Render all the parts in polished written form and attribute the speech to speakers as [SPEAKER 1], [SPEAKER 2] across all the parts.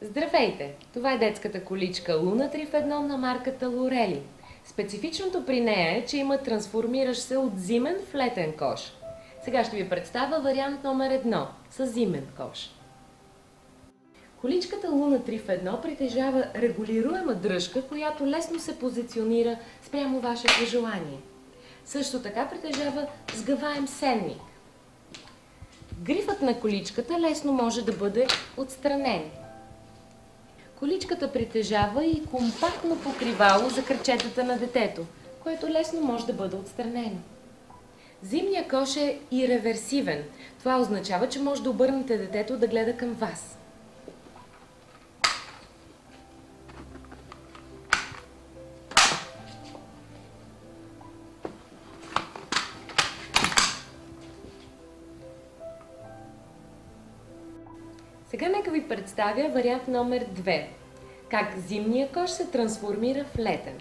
[SPEAKER 1] Здравейте! Това е детската количка Луна 3 в 1 на марката Лорели. Специфичното при нея е, че има трансформиращ се от зимен в летен кош. Сега ще ви представя вариант номер 1 с зимен кош. Количката Луна 3 в 1 притежава регулируема дръжка, която лесно се позиционира спрямо вашето желание. Също така притежава сгъваем сенник. Грифът на количката лесно може да бъде отстранен. Количката притежава и компактно покривало за крачетата на детето, което лесно може да бъде отстранено. Зимният кош е и реверсивен. Това означава, че може да обърнете детето да гледа към вас. Сега нека ви представя вариант номер 2. Как зимният кош се трансформира в летен.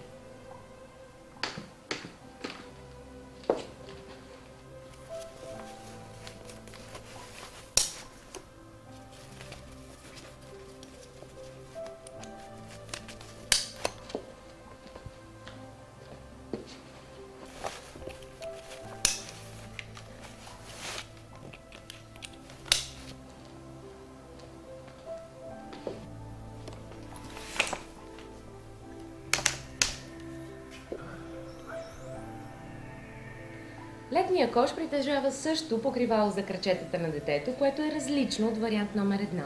[SPEAKER 1] Летният кош притежава също покривало за крачетата на детето, което е различно от вариант номер 1.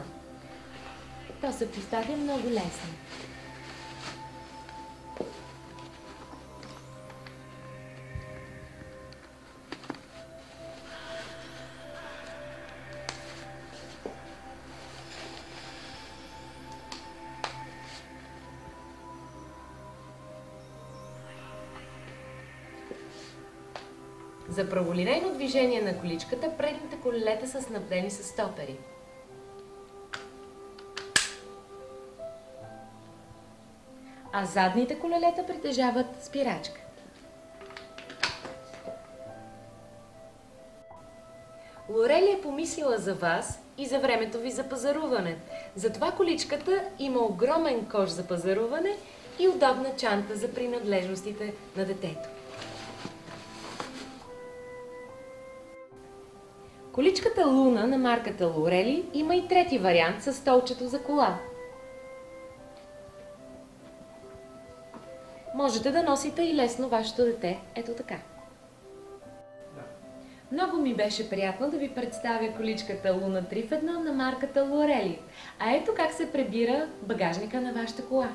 [SPEAKER 1] То се поставя много лесно. За праволинейно движение на количката предните колелета са снабдени с стопери. А задните колелета притежават спирачка. Лорели е помислила за вас и за времето ви за пазаруване. Затова количката има огромен кош за пазаруване и удобна чанта за принадлежностите на детето. Количката Луна на марката Лорели има и трети вариант с столчето за кола. Можете да носите и лесно вашето дете, ето така. Много ми беше приятно да ви представя количката Луна 3 в 1 на марката Лорели. А ето как се прибира багажника на вашата кола.